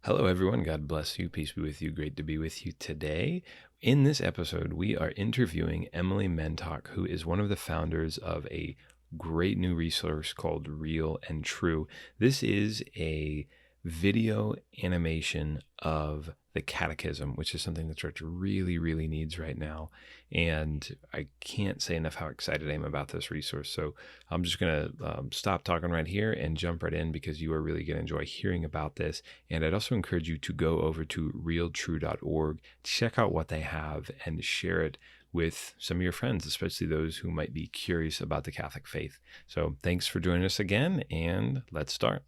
Hello, everyone. God bless you. Peace be with you. Great to be with you today. In this episode, we are interviewing Emily Mentok, who is one of the founders of a great new resource called Real and True. This is a video animation of the Catechism, which is something the church really, really needs right now. And I can't say enough how excited I am about this resource. So I'm just going to stop talking right here and jump right in because you are really going to enjoy hearing about this. And I'd also encourage you to go over to realtrue.org, check out what they have, and share it with some of your friends, especially those who might be curious about the Catholic faith. So thanks for joining us again, and let's start.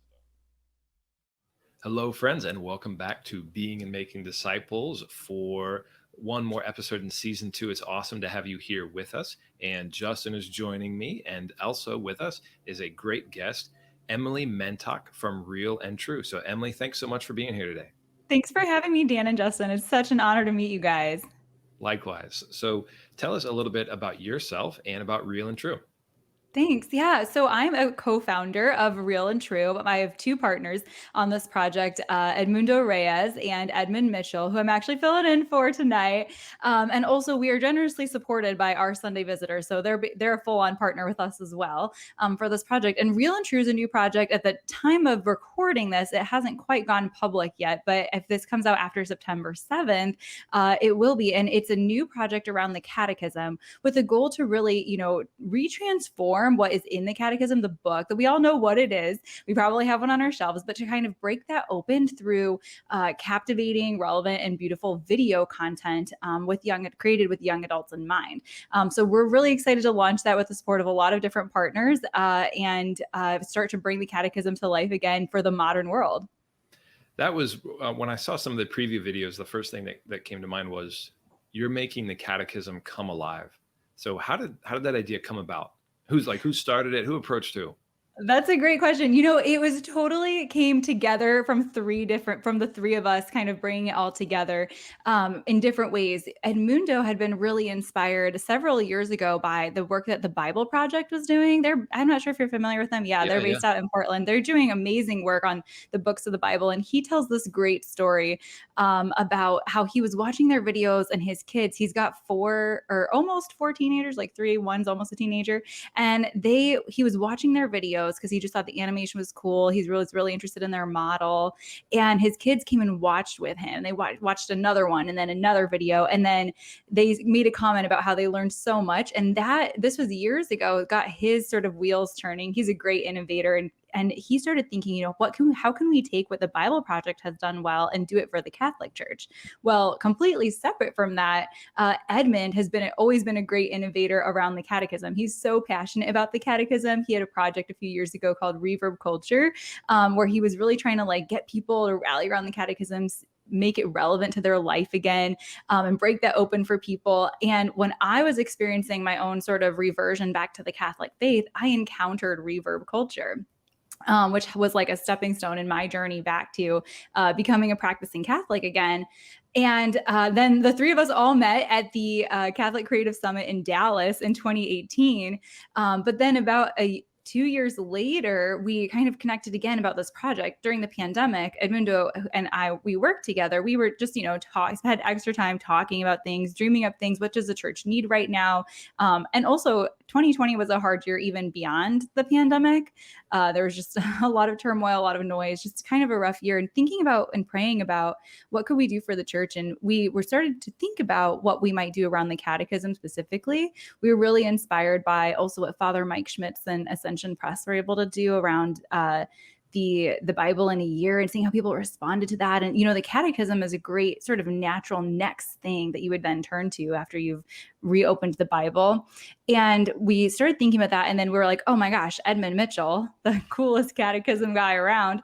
Hello, friends, and welcome back to Being and Making Disciples for one more episode in season 2. It's awesome to have you here with us. And Justin is joining me, and also with us is a great guest, Emily Mentok from Real and True. So, Emily, thanks so much for being here today. Thanks for having me, Dan and Justin. It's such an honor to meet you guys. Likewise. So, tell us a little bit about yourself and about Real and True. Thanks. Yeah. So I'm a co-founder of Real and True. I have two partners on this project, Edmundo Reyes and Edmund Mitchell, who I'm actually filling in for tonight. And also, we are generously supported by our Sunday visitors, so they're a full-on partner with us as well for this project. And Real and True is a new project. At the time of recording this, it hasn't quite gone public yet, but if this comes out after September 7th, it will be. And it's a new project around the Catechism with a goal to really, retransform what is in the Catechism, the book that we all know what it is. We probably have one on our shelves, but to kind of break that open through captivating, relevant, and beautiful video content created with young adults in mind. So we're really excited to launch that with the support of a lot of different partners and start to bring the Catechism to life again for the modern world. That was when I saw some of the preview videos, the first thing that came to mind was you're making the Catechism come alive. So how did that idea come about? Who started it? Who approached who? That's a great question. It came together from the three of us kind of bringing it all together in different ways. Edmundo had been really inspired several years ago by the work that the Bible Project was doing. I'm not sure if you're familiar with them. Yeah, they're Yeah. based out in Portland. They're doing amazing work on the books of the Bible. And he tells this great story about how he was watching their videos and his kids. He's got almost four teenagers, like three, one's almost a teenager. And he was watching their videos because he just thought the animation was cool. He's really interested in their model. And his kids came and watched with him. They watched another one and then another video. And then they made a comment about how they learned so much. And this was years ago, it got his sort of wheels turning. He's a great innovator, and he started thinking, how can we take what the Bible Project has done well and do it for the Catholic Church? Well, completely separate from that, Edmund has always been a great innovator around the Catechism. He's so passionate about the Catechism. He had a project a few years ago called Reverb Culture, where he was really trying to get people to rally around the Catechisms, make it relevant to their life again, and break that open for people. And when I was experiencing my own sort of reversion back to the Catholic faith, I encountered Reverb Culture. Which was like a stepping stone in my journey back to becoming a practicing Catholic again. And then the three of us all met at the Catholic Creative Summit in Dallas in 2018. But then about 2 years later, we kind of connected again about this project during the pandemic. Edmundo and we worked together. We were just, had extra time talking about things, dreaming up things. What does the church need right now? And also 2020 was a hard year, even beyond the pandemic. There was just a lot of turmoil, a lot of noise, just kind of a rough year. And thinking about and praying about what could we do for the church? And we were started to think about what we might do around the Catechism specifically. We were really inspired by also what Father Mike Schmitz and Ascension Press were able to do around the Bible in a year and seeing how people responded to that. And, the Catechism is a great sort of natural next thing that you would then turn to after you've reopened the Bible. And we started thinking about that. And then we were like, oh my gosh, Edmund Mitchell, the coolest catechism guy around.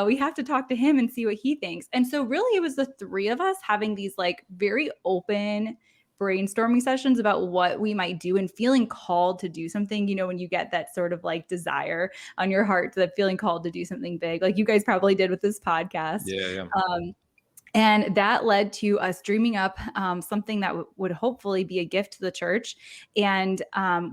We have to talk to him and see what he thinks. And so really it was the three of us having these very open brainstorming sessions about what we might do and feeling called to do something, when you get that sort of desire on your heart, that feeling called to do something big, like you guys probably did with this podcast. Yeah. And that led to us dreaming up something that would hopefully be a gift to the church. And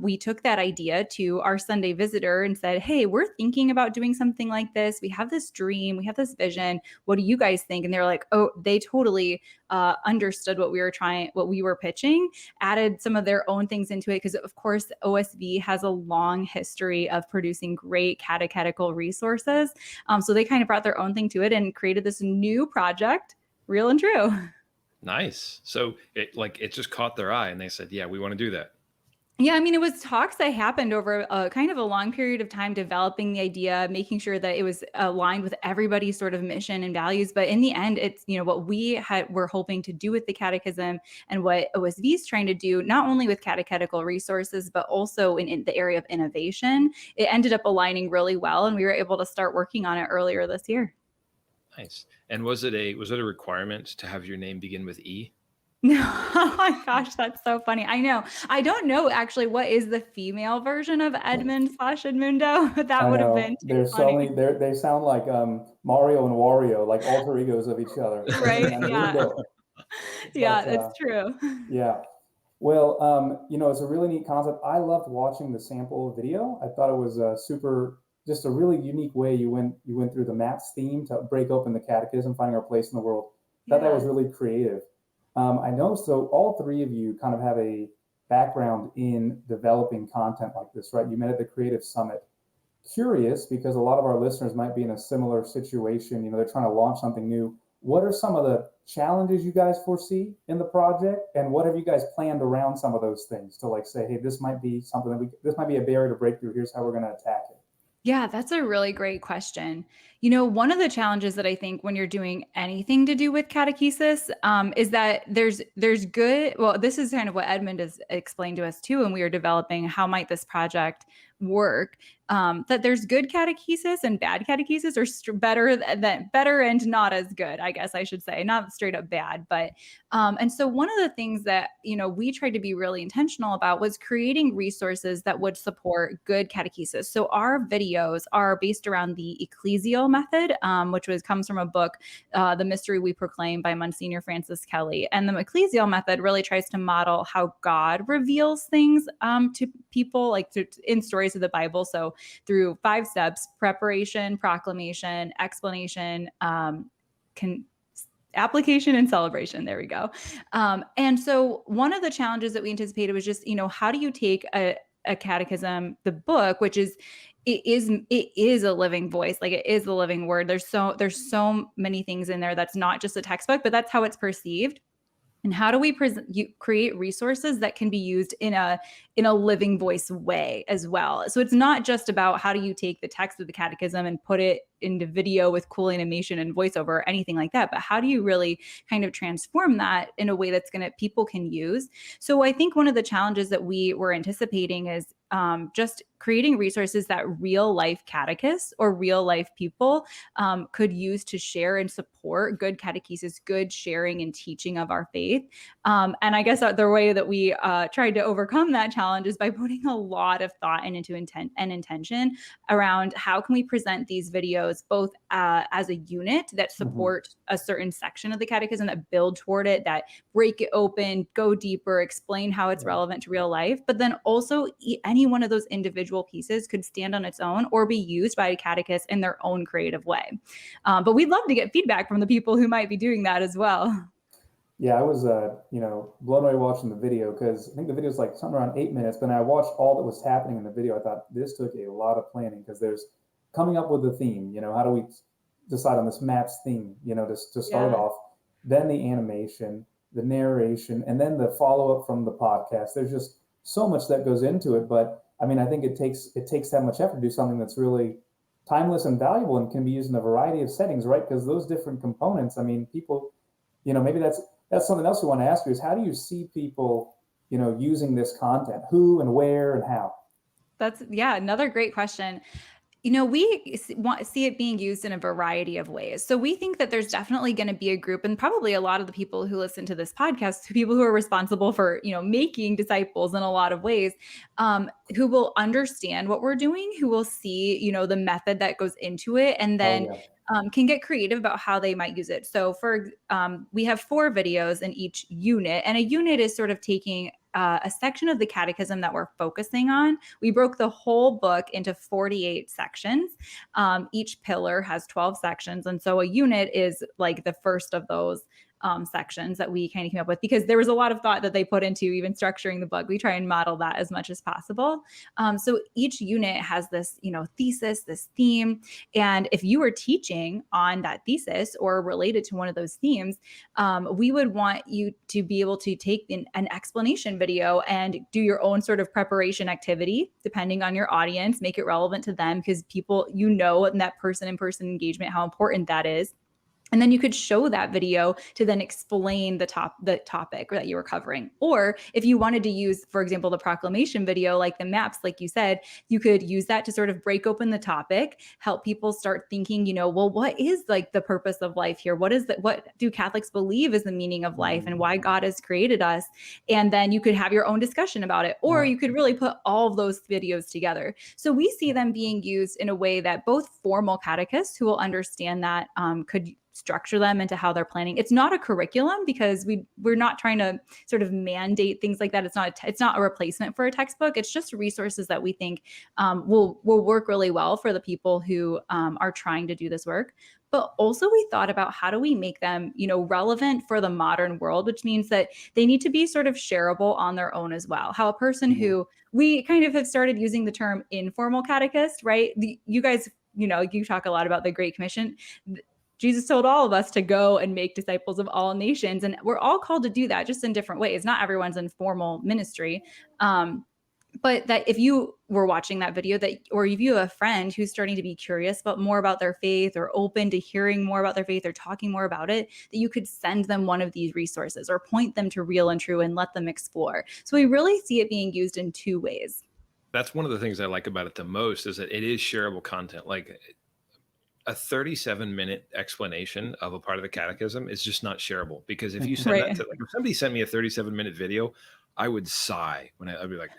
we took that idea to our Sunday visitor and said, hey, we're thinking about doing something like this. We have this dream, we have this vision. What do you guys think? And they were like, oh, they totally understood what we were pitching, added some of their own things into it. Because of course, OSV has a long history of producing great catechetical resources. So they kind of brought their own thing to it and created this new project. Real and true. Nice. So it just caught their eye and they said, yeah, we want to do that. Yeah, I mean, it was talks that happened over a kind of a long period of time, developing the idea, making sure that it was aligned with everybody's sort of mission and values. But in the end, it's, what we're hoping to do with the catechism and what OSV is trying to do, not only with catechetical resources, but also in the area of innovation. It ended up aligning really well, and we were able to start working on it earlier this year. Nice. And was it a requirement to have your name begin with E? No, oh my gosh, that's so funny. I know. I don't know actually what is the female version of Edmund/Edmundo, but that I would have know. been too There's so funny. many. They sound like Mario and Wario, like alter egos of each other. Right? And Yeah. Mundo. Yeah, But it's true. yeah. Well, it's a really neat concept. I loved watching the sample video. I thought it was just a really unique way you went through the MAPS theme to break open the catechism, finding our place in the world. Thought that was really creative. I know, so all three of you kind of have a background in developing content like this, right? You met at the Creative Summit. Curious, because a lot of our listeners might be in a similar situation, they're trying to launch something new. What are some of the challenges you guys foresee in the project, and what have you guys planned around some of those things to say, hey, this might be something this might be a barrier to breakthrough. Here's how we're going to attack it. Yeah, that's a really great question. One of the challenges that I think when you're doing anything to do with catechesis is that there's good. Well, this is kind of what Edmund has explained to us too, when we were developing how might this project work. That there's good catechesis and bad catechesis, or better and not as good. I guess I should say, not straight up bad, but and so one of the things that we tried to be really intentional about was creating resources that would support good catechesis. So our videos are based around the Ecclesial Method, which comes from a book, The Mystery We Proclaim by Monsignor Francis Kelly. And the Ecclesial Method really tries to model how God reveals things to people, in stories of the Bible. So through 5 steps: preparation, proclamation, explanation, application, and celebration. There we go. And so one of the challenges that we anticipated was just, how do you take a catechism, the book, which is, it is a living voice, it is the living word. There's so many things in there that's not just a textbook, but that's how it's perceived. And how do we create resources that can be used in a living voice way as well? So it's not just about how do you take the text of the catechism and put it into video with cool animation and voiceover or anything like that, but how do you really kind of transform that in a way that's people can use? So I think one of the challenges that we were anticipating is just creating resources that real life catechists or real life people could use to share and support good catechesis, good sharing and teaching of our faith. And I guess the way that we tried to overcome that challenge is by putting a lot of thought into intent and intention around how can we present these videos both as a unit that support a certain section of the catechism, that build toward it, that break it open, go deeper, explain how it's relevant to real life, but then also any one of those individual pieces could stand on its own or be used by a catechist in their own creative way. But we'd love to get feedback from the people who might be doing that as well. Yeah, I was, blown away watching the video, because I think the video is something around 8 minutes. But I watched all that was happening in the video. I thought this took a lot of planning, because there's coming up with the theme. How do we decide on this MAPS theme? To start it off, then the animation, the narration, and then the follow up from the podcast. There's just so much that goes into it. But I mean, I think it takes that much effort to do something that's really timeless and valuable and can be used in a variety of settings, right? Because those different components. I mean, people, maybe that's something else we want to ask you is, how do you see people, using this content? Who and where and how? That's another great question. We see it being used in a variety of ways. So we think that there's definitely going to be a group, and probably a lot of the people who listen to this podcast, people who are responsible for, making disciples in a lot of ways, who will understand what we're doing, who will see, the method that goes into it, and Oh then yeah. can get creative about how they might use it. So we have 4 videos in each unit, and a unit is sort of taking a section of the catechism that we're focusing on. We broke the whole book into 48 sections. Each pillar has 12 sections. And so a unit is like the first of those sections that we kind of came up with, because there was a lot of thought that they put into even structuring the book. We try and model that as much as possible. So each unit has this, thesis, this theme. And if you were teaching on that thesis or related to one of those themes, we would want you to be able to take an explanation video and do your own sort of preparation activity, depending on your audience, make it relevant to them, because people, and that person-in-person engagement, how important that is. And then you could show that video to then explain the topic that you were covering. Or if you wanted to use, for example, the proclamation video, like the maps, like you said, you could use that to sort of break open the topic, help people start thinking, well, what is like the purpose of life here? What do Catholics believe is the meaning of life and why God has created us? And then you could have your own discussion about it. Or you could really put all of those videos together. So we see them being used in a way that both formal catechists who will understand that could structure them into how they're planning. It's not a curriculum, because we're not trying to sort of mandate things like that. It's not a replacement for a textbook. It's just resources that we think will work really well for the people who are trying to do this work. But also we thought about how do we make them, relevant for the modern world, which means that they need to be sort of shareable on their own as well. How a person who, we kind of have started using the term informal catechist, right? You guys, you talk a lot about the Great Commission. Jesus told all of us to go and make disciples of all nations. And we're all called to do that, just in different ways. Not everyone's in formal ministry. But that if you were watching that video, or if you have a friend who's starting to be curious about more about their faith, or open to hearing more about their faith, or talking more about it, that you could send them one of these resources or point them to Real and True and let them explore. So we really see it being used in 2 ways. That's one of the things I like about it the most, is that it is shareable content. Like a 37-minute explanation of a part of the catechism is just not shareable, because if you send that to, like, if somebody sent me a 37-minute video, I would sigh I'd be like,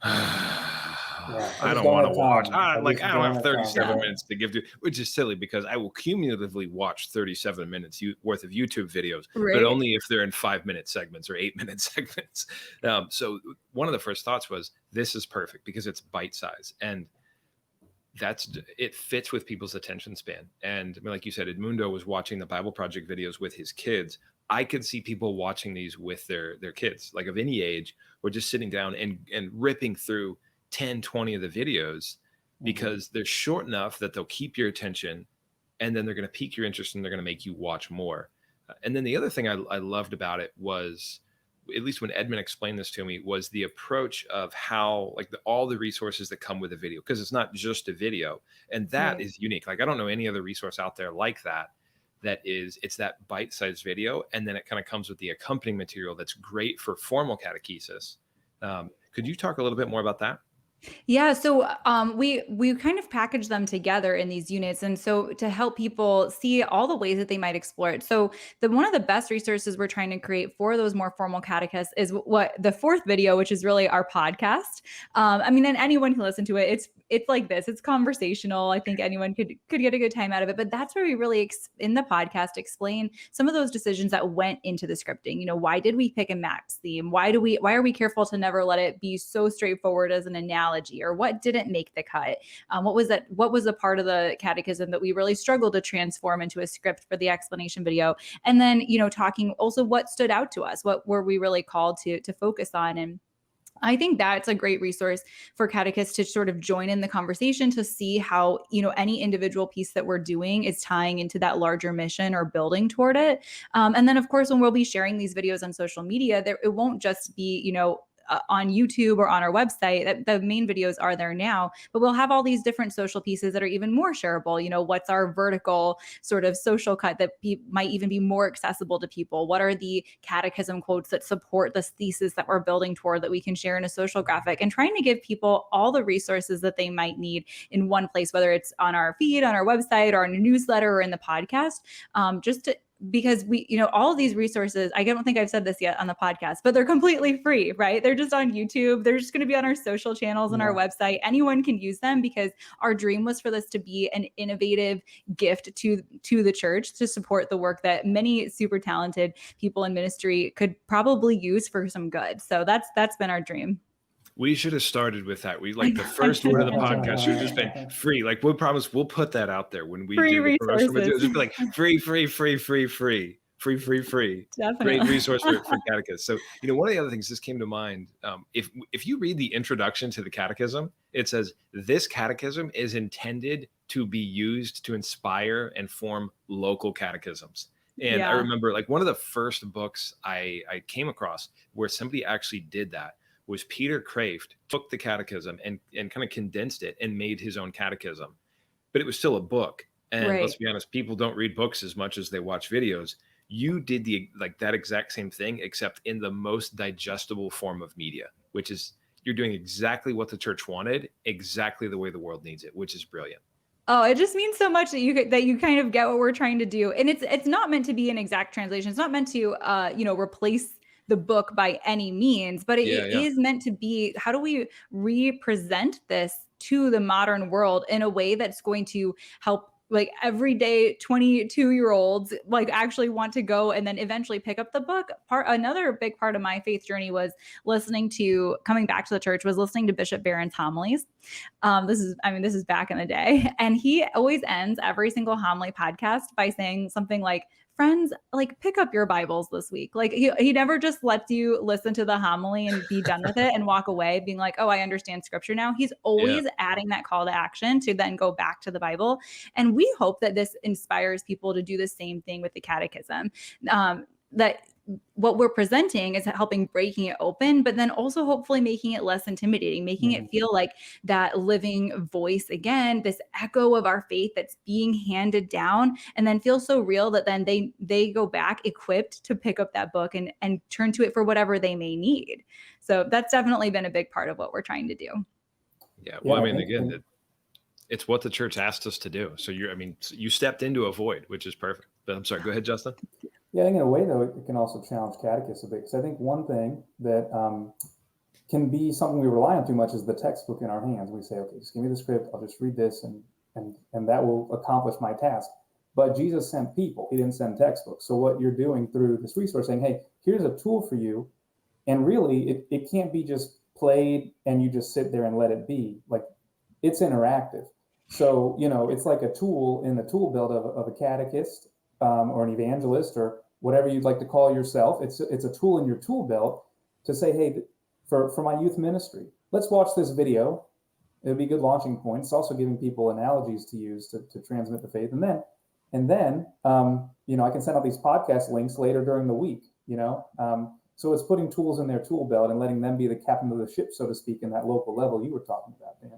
I don't want to watch. I don't have 37 minutes to give to, which is silly, because I will cumulatively watch 37 minutes worth of YouTube videos, but only if they're in 5-minute segments or 8-minute segments. So one of the first thoughts was, this is perfect because it's bite size, and it fits with people's attention span. And I mean, like you said, Edmundo was watching the Bible Project videos with his kids. I could see people watching these with their kids, like of any age, or just sitting down and ripping through 10, 20 of the videos, because they're short enough that they'll keep your attention, and then they're going to pique your interest, and they're going to make you watch more. And then the other thing I loved about it was, at least when Edmund explained this to me, was the approach of how, like, all the resources that come with a video, because it's not just a video, and that is unique. Like, I don't know any other resource out there like that. It's that bite-sized video, and then it kind of comes with the accompanying material that's great for formal catechesis. Could you talk a little bit more about that? Yeah, so we kind of package them together in these units, and so to help people see all the ways that they might explore it. So one of the best resources we're trying to create for those more formal catechists is what the 4th video, which is really our podcast. And anyone can listen to it. It's like this. It's conversational. I think anyone could get a good time out of it. But that's where we really in the podcast explain some of those decisions that went into the scripting. Why did we pick a maps theme? Why are we careful to never let it be so straightforward as an analogy? Or what didn't make the cut? What was a part of the catechism that we really struggled to transform into a script for the explanation video? And then, talking also what stood out to us, what were we really called to focus on? And I think that's a great resource for catechists to sort of join in the conversation, to see how, any individual piece that we're doing is tying into that larger mission or building toward it. And then, of course, when we'll be sharing these videos on social media, it won't just be, on YouTube or on our website. The main videos are there now, but we'll have all these different social pieces that are even more shareable. What's our vertical sort of social cut that might even be more accessible to people? What are the catechism quotes that support this thesis that we're building toward that we can share in a social graphic, and trying to give people all the resources that they might need in one place, whether it's on our feed, on our website, or in a newsletter, or in the podcast, because all of these resources, I don't think I've said this yet on the podcast, but they're completely free, right? They're just on YouTube. They're just going to be on our social channels and our website. Anyone can use them, because our dream was for this to be an innovative gift to the church to support the work that many super talented people in ministry could probably use for some good. So that's been our dream. We should have started with that. The first word of the podcast should have just been free. We promise we'll put that out there when we do the promotion. It'll just be like free. Definitely. Great resource for catechism. So, one of the other things this came to mind, if you read the introduction to the catechism, it says this catechism is intended to be used to inspire and form local catechisms. And I remember one of the first books I came across where somebody actually did that was Peter Kraft took the catechism and kind of condensed it and made his own catechism. But it was still a book. And let's be honest, people don't read books as much as they watch videos. You did that exact same thing, except in the most digestible form of media, which is you're doing exactly what the church wanted, exactly the way the world needs it, which is brilliant. Oh, it just means so much that you kind of get what we're trying to do. And it's not meant to be an exact translation. It's not meant to replace the book by any means, but it is meant to be, how do we represent this to the modern world in a way that's going to help everyday 22-year-olds actually want to go and then eventually pick up the book. Another big part of my faith journey was coming back to the church, was listening to Bishop Barron's homilies. This is back in the day. And he always ends every single homily podcast by saying something like, friends, pick up your Bibles this week. He never just lets you listen to the homily and be done with it and walk away being like, oh, I understand scripture now. He's always adding that call to action to then go back to the Bible. And we hope that this inspires people to do the same thing with the catechism. That what we're presenting is helping breaking it open, but then also hopefully making it less intimidating, making it feel like that living voice again, this echo of our faith that's being handed down, and then feel so real that then they go back equipped to pick up that book and turn to it for whatever they may need. So that's definitely been a big part of what we're trying to do. Yeah. Well, again, it's what the church asked us to do. So you stepped into a void, which is perfect. But I'm sorry, go ahead, Justin. Yeah, I think in a way, though, it can also challenge catechists a bit. Because I think one thing that can be something we rely on too much is the textbook in our hands. We say, okay, just give me the script. I'll just read this and that will accomplish my task. But Jesus sent people. He didn't send textbooks. So what you're doing through this resource, saying, hey, here's a tool for you. And really, it can't be just played and you just sit there and let it be. It's interactive. So, it's like a tool in the tool belt of a catechist or an evangelist or whatever you'd like to call yourself. It's a tool in your tool belt to say, hey, for my youth ministry, let's watch this video. It'll be a good launching point. It's also giving people analogies to use to transmit the faith. And then I can send out these podcast links later during the week, so it's putting tools in their tool belt and letting them be the captain of the ship, so to speak, in that local level you were talking about, Dan.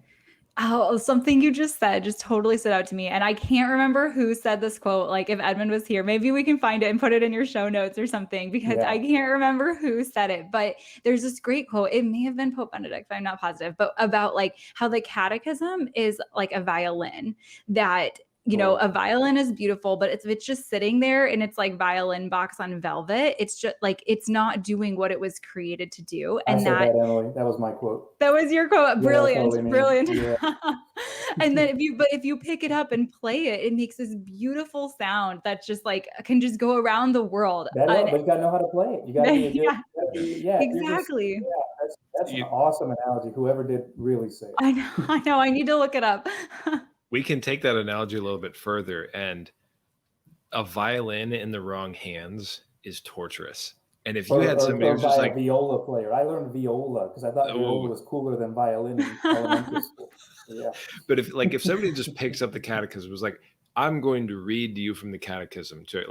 Oh, something you just said just totally stood out to me. And I can't remember who said this quote. If Edmund was here, maybe we can find it and put it in your show notes or something, because I can't remember who said it. But there's this great quote. It may have been Pope Benedict, but I'm not positive. But about how the catechism is like a violin that, a violin is beautiful, but if it's just sitting there and it's like violin box on velvet, it's just it's not doing what it was created to do. And that, Emily, that was my quote. That was your quote. Brilliant. Totally brilliant. Yeah. And then if you pick it up and play it, it makes this beautiful sound that's just can just go around the world. But you gotta know how to play it. You gotta be a good, exactly. That's an awesome analogy. Whoever did really say it. I know. I need to look it up. We can take that analogy a little bit further, and a violin in the wrong hands is torturous. And if you had somebody who's just a viola player, I learned viola because I thought viola was cooler than violin in elementary school. Yeah. But if somebody just picks up the catechism, was like, I'm going to read to you from the catechism, so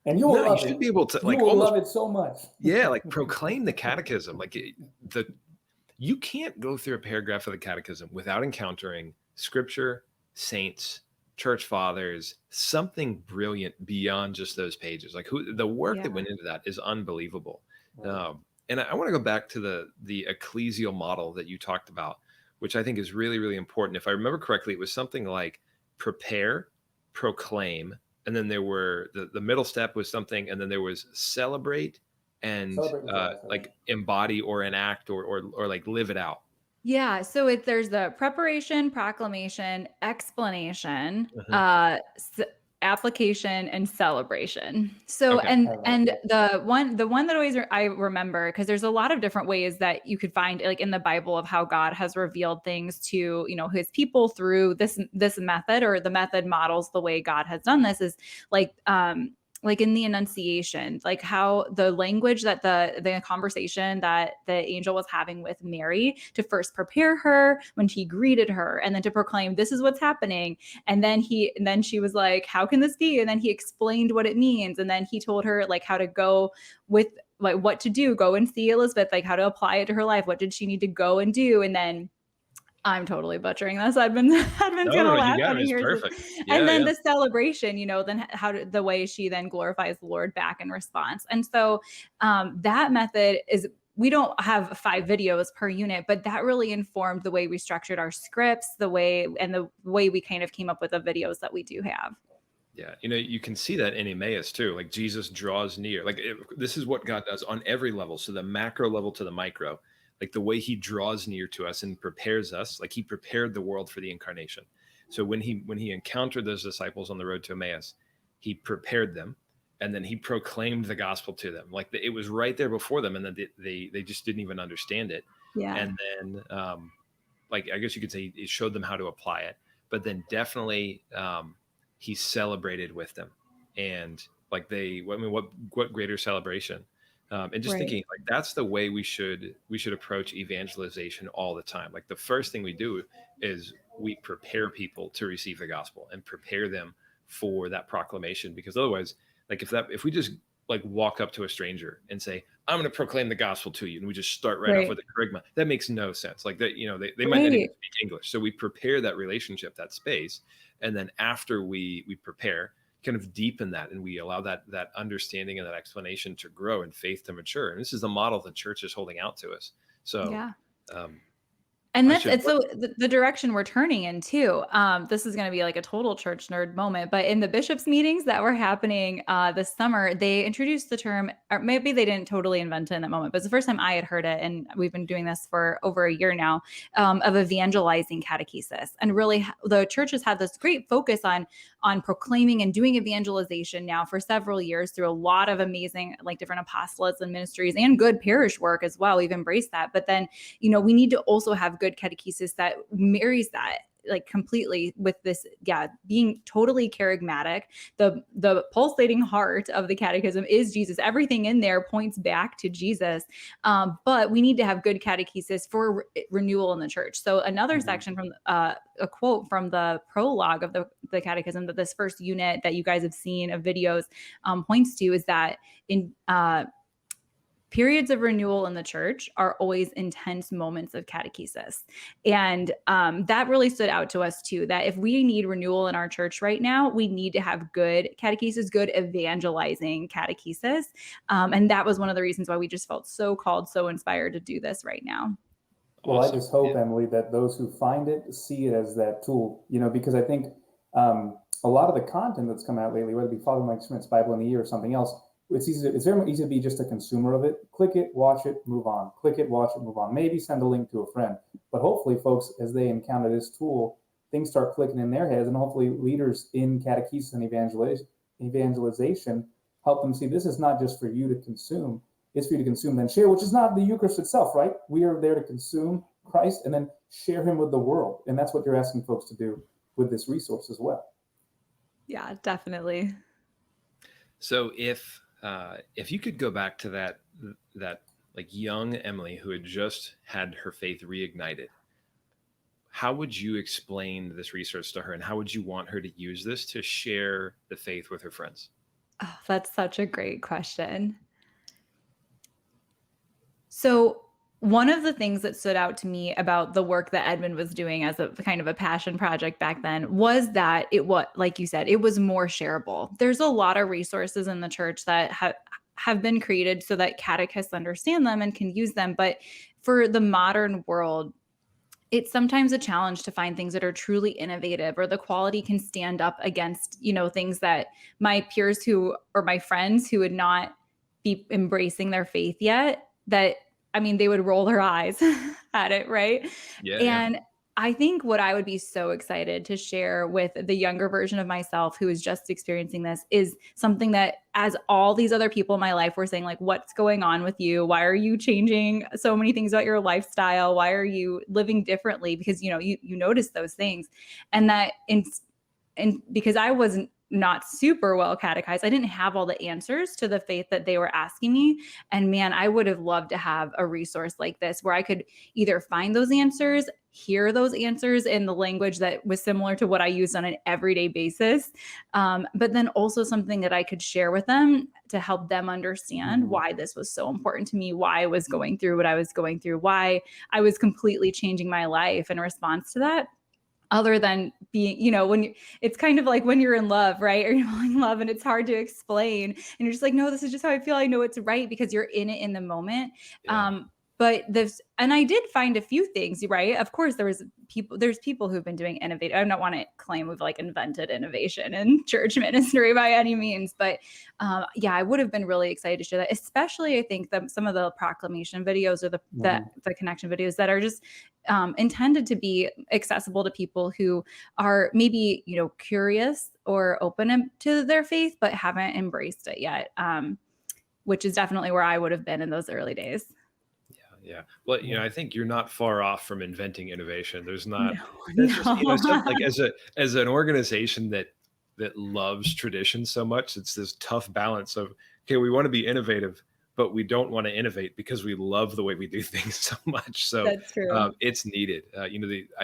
And you will No, you love should it. be able to You like will almost, love it so much. yeah, like proclaim the catechism. Like you can't go through a paragraph of the catechism without encountering scripture, saints, church fathers, something brilliant beyond just those pages. Like the work that Yeah. went into that is unbelievable. Right. And I want to go back to the ecclesial model that you talked about, which I think is really, really important. If I remember correctly, it was something like prepare, proclaim, and then there were the middle step was something, and then there was celebrate and Celebrate was the last step. like embody or enact or like live it out. Yeah, so there's the preparation, proclamation, explanation, Mhm. application, and celebration. So Okay. I like and it. the one that always I remember, because there's a lot of different ways that you could find like in the Bible of how God has revealed things to, his people through this method, or the method models the way God has done this, is like in the Annunciation, like how the language that the conversation that the angel was having with Mary, to first prepare her when he greeted her, and then to proclaim this is what's happening, and then she was like, how can this be? And then he explained what it means, and then he told her like how to go with, like, what to do, go and see Elizabeth, like how to apply it to her life, what did she need to go and do. And then I'm totally butchering this. Edmund's No, no, gonna no, you laugh got when it. he It's hears this. perfect. And Yeah, then yeah. the celebration, then the way she then glorifies the Lord back in response. And so that method is, we don't have 5 videos per unit, but that really informed the way we structured our scripts, the way we kind of came up with the videos that we do have. Yeah, you can see that in Emmaus too. Like Jesus draws near. Like this is what God does on every level. So the macro level to the micro, like the way he draws near to us and prepares us, like he prepared the world for the incarnation. So when he encountered those disciples on the road to Emmaus, he prepared them, and then he proclaimed the gospel to them. Like it was right there before them, and then they just didn't even understand it. Yeah. And then like I guess you could say he showed them how to apply it, but then definitely he celebrated with them, and like I mean, what greater celebration? And just Right. thinking like that's the way we should approach evangelization all the time. Like the first thing we do is we prepare people to receive the gospel and prepare them for that proclamation, because otherwise, like if we just like walk up to a stranger and say, I'm going to proclaim the gospel to you, and we just start right off Right. with a charisma, that makes no sense. Like that, they might not even Right. speak English. So we prepare that relationship, that space. And then after we prepare, kind of deepen that, and we allow that understanding and that explanation to grow and faith to mature. And this is the model the church is holding out to us. So Yeah. um, And I that's should, it's so the direction we're turning in too. This is going to be like a total church nerd moment, but in the bishops' meetings that were happening this summer, they introduced the term, or maybe they didn't totally invent it in that moment, but it's the first time I had heard it, and we've been doing this for over a year now, of evangelizing catechesis. And really, the church has had this great focus on proclaiming and doing evangelization now for several years through a lot of amazing, like, different apostolates and ministries and good parish work as well. We've embraced that, but then we need to also have good catechesis that marries that like completely with this, being totally charismatic. The pulsating heart of the catechism is Jesus. Everything in there points back to Jesus. But we need to have good catechesis for renewal in the church. So another section from a quote from the prologue of the catechism that this first unit that you guys have seen of videos points to is that in periods of renewal in the church are always intense moments of catechesis. And that really stood out to us too, that if we need renewal in our church right now, we need to have good catechesis, good evangelizing catechesis. And that was one of the reasons why we just felt so called, so inspired to do this right now. Well, I awesome. just hope, Emily, that those who find it see it as that tool, because I think a lot of the content that's come out lately, whether it be Father Mike Schmidt's Bible in a Year or something else, it's very easy to be just a consumer of it. Click it, watch it, move on. Click it, watch it, move on. Maybe send a link to a friend. But hopefully, folks, as they encounter this tool, things start clicking in their heads, and hopefully leaders in catechesis and evangelization help them see this is not just for you to consume, it's for you to consume, then share, which is not the Eucharist itself, right? We are there to consume Christ and then share him with the world. And that's what you're asking folks to do with this resource as well. Yeah, definitely. So if you could go back to that like young Emily who had just had her faith reignited, how would you explain this research to her, and how would you want her to use this to share the faith with her friends? Oh, that's such a great question. So, one of the things that stood out to me about the work that Edmund was doing as a kind of a passion project back then was that like you said, it was more shareable. There's a lot of resources in the church that have been created so that catechists understand them and can use them. But for the modern world, it's sometimes a challenge to find things that are truly innovative, or the quality can stand up against, things that my peers who or my friends who would not be embracing their faith yet, that I mean, they would roll their eyes at it, right? Yeah, yeah. And I think what I would be so excited to share with the younger version of myself who is just experiencing this is something that, as all these other people in my life were saying, like, what's going on with you? Why are you changing so many things about your lifestyle? Why are you living differently? Because, you notice those things. And that and because I wasn't not super well catechized, I didn't have all the answers to the faith that they were asking me. And man, I would have loved to have a resource like this where I could either find those answers, hear those answers in the language that was similar to what I used on an everyday basis, but then also something that I could share with them to help them understand why this was so important to me, why I was going through what I was going through, why I was completely changing my life in response to that. Other than being, it's kind of like when you're in love, right? Or you're falling in love and it's hard to explain. And you're just like, no, this is just how I feel. I know it's right because you're in it in the moment. Yeah. And I did find a few things, right? Of course, there's people who've been doing innovative. I don't want to claim we've like invented innovation in church ministry by any means, but yeah, I would have been really excited to share that. Especially, I think that some of the proclamation videos or the connection videos that are just intended to be accessible to people who are maybe curious or open to their faith but haven't embraced it yet, which is definitely where I would have been in those early days. Yeah. Well, I think you're not far off from inventing innovation. There's not, No, that's just, no. like as an organization that loves tradition so much, it's this tough balance of, okay, we want to be innovative, but we don't want to innovate because we love the way we do things so much. So That's true. it's needed. I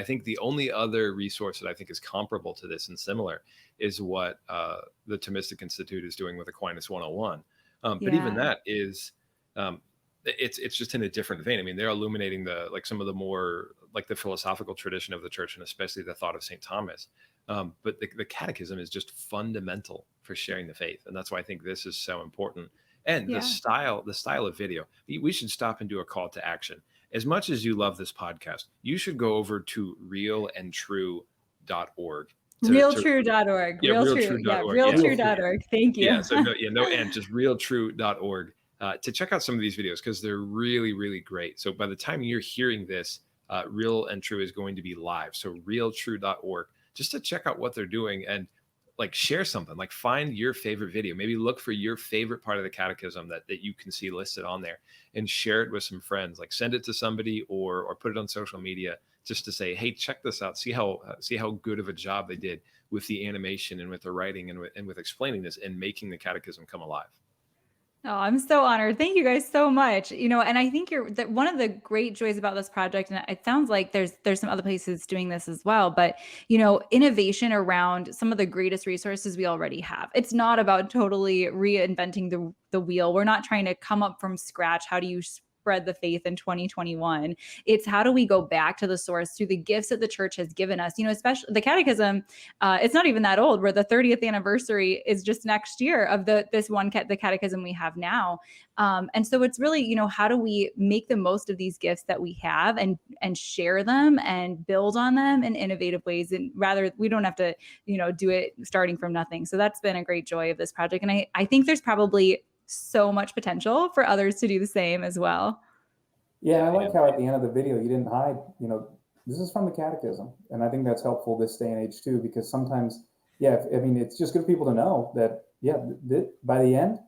think the only other resource that I think is comparable to this and similar is what the Thomistic Institute is doing with Aquinas 101. But even Yeah. that is, it's just in a different vein. I mean, they're illuminating some of the more like the philosophical tradition of the church, and especially the thought of St. Thomas. But the catechism is just fundamental for sharing the faith. And that's why I think this is so important. And Yeah. the style of video, we should stop and do a call to action. As much as you love this podcast, you should go over to realandtrue.org. Realtrue.org. Yeah, Real True. Yeah. realtrue.org. Yeah. Realtrue.org. Thank you. Yeah. So no, and just realtrue.org to check out some of these videos because they're really, really great. So by the time you're hearing this, Real and True is going to be live. So realtrue.org, just to check out what they're doing and like share something, like find your favorite video, maybe look for your favorite part of the catechism that you can see listed on there and share it with some friends, like send it to somebody or put it on social media just to say, hey, check this out. See how good of a job they did with the animation and with the writing and with explaining this and making the catechism come alive. Oh, I'm so honored. Thank you guys so much. And I think that one of the great joys about this project, and it sounds like there's some other places doing this as well, but innovation around some of the greatest resources we already have. It's not about totally reinventing the wheel. We're not trying to come up from scratch. How do you spread the faith in 2021? It's how do we go back to the source through the gifts that the church has given us, especially the catechism. It's not even that old. Where the 30th anniversary is just next year of the catechism we have now. And so it's really, how do we make the most of these gifts that we have and share them and build on them in innovative ways, and rather we don't have to do it starting from nothing. So that's been a great joy of this project, and I think there's probably so much potential for others to do the same as well. Yeah, I like how at the end of the video you didn't hide, this is from the catechism. And I think that's helpful this day and age too, because sometimes, it's just good for people to know that, by the end,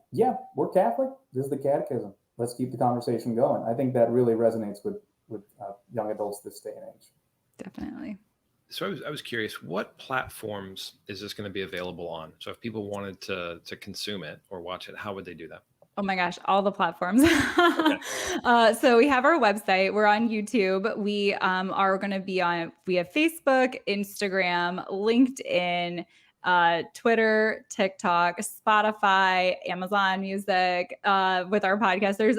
we're Catholic. This is the catechism. Let's keep the conversation going. I think that really resonates with young adults this day and age. Definitely. So I was curious, what platforms is this going to be available on? So if people wanted to consume it or watch it, how would they do that? Oh my gosh, all the platforms. So we have our website. We're on YouTube. We are going to be we have Facebook, Instagram, LinkedIn, Twitter, TikTok, Spotify, Amazon Music, with our podcast. There's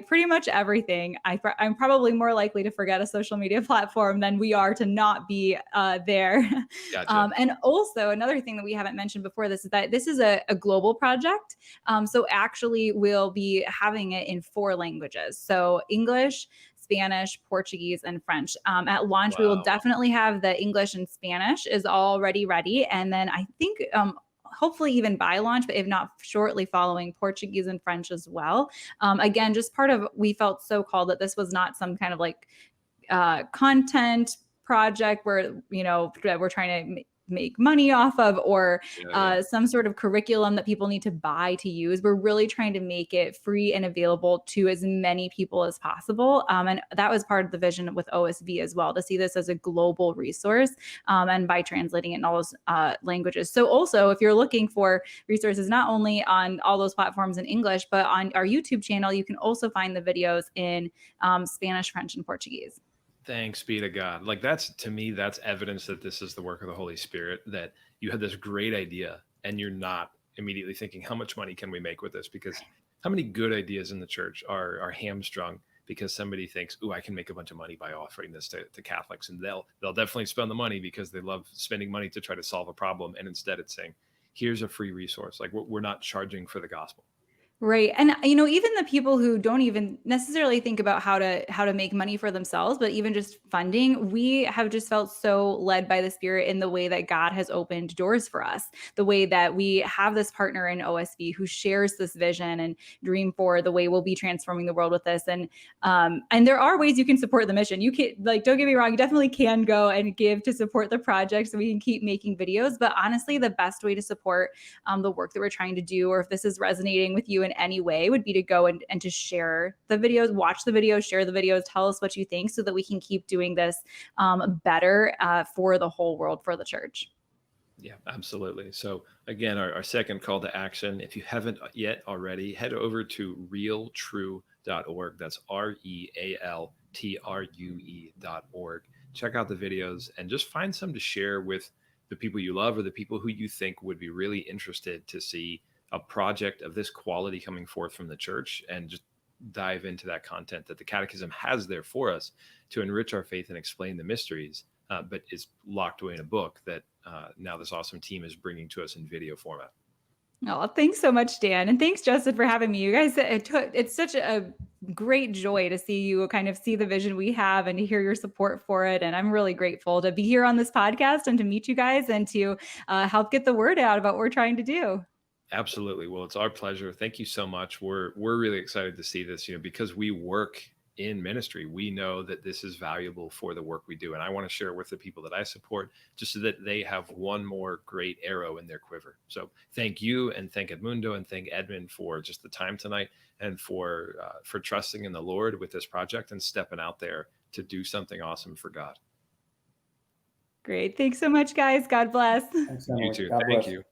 pretty much everything. I'm probably more likely to forget a social media platform than we are to not be there. Gotcha. And also another thing that we haven't mentioned before this is that this is a global project. So actually we'll be having it in 4 languages. So English, Spanish, Portuguese, and French. At launch, we will Wow. definitely have the English and Spanish is already ready. And then I think hopefully even by launch, but if not shortly following, Portuguese and French as well. Again, just part of, we felt so called that this was not some kind of like content project where, that we're trying to make money off of, or some sort of curriculum that people need to buy to use. We're really trying to make it free and available to as many people as possible. And that was part of the vision with OSV as well, to see this as a global resource, and by translating it in all those languages. So also, if you're looking for resources, not only on all those platforms in English, but on our YouTube channel, you can also find the videos in Spanish, French, and Portuguese. Thanks be to God. Like to me, that's evidence that this is the work of the Holy Spirit, that you had this great idea and you're not immediately thinking, how much money can we make with this? Because how many good ideas in the church are hamstrung because somebody thinks, oh, I can make a bunch of money by offering this to Catholics, and they'll definitely spend the money because they love spending money to try to solve a problem. And instead it's saying, here's a free resource. Like we're not charging for the gospel. Right. And even the people who don't even necessarily think about how to make money for themselves, but even just funding, we have just felt so led by the Spirit in the way that God has opened doors for us, the way that we have this partner in OSV who shares this vision and dream for the way we'll be transforming the world with this. And there are ways you can support the mission. You can, like, don't get me wrong, you definitely can go and give to support the project so we can keep making videos. But honestly, the best way to support the work that we're trying to do, or if this is resonating with you in any way, would be to go and to share the videos, watch the videos, share the videos, tell us what you think, so that we can keep doing this better for the whole world, for the church. Yeah, absolutely. So again, our second call to action, if you haven't yet already, head over to realtrue.org. That's REALTRUE.org. Check out the videos and just find some to share with the people you love or the people who you think would be really interested to see a project of this quality coming forth from the church, and just dive into that content that the Catechism has there for us to enrich our faith and explain the mysteries, but is locked away in a book that now this awesome team is bringing to us in video format. Oh, thanks so much, Dan. And thanks, Justin, for having me. You guys, it's such a great joy to see you kind of see the vision we have and to hear your support for it. And I'm really grateful to be here on this podcast and to meet you guys and to help get the word out about what we're trying to do. Absolutely. Well, it's our pleasure. Thank you so much. We're really excited to see this, because we work in ministry. We know that this is valuable for the work we do. And I want to share it with the people that I support, just so that they have one more great arrow in their quiver. So thank you, and thank Edmundo, and thank Edmund for just the time tonight, and for trusting in the Lord with this project and stepping out there to do something awesome for God. Great. Thanks so much, guys. God bless. Thanks, Emily. You too. God Thank bless. you.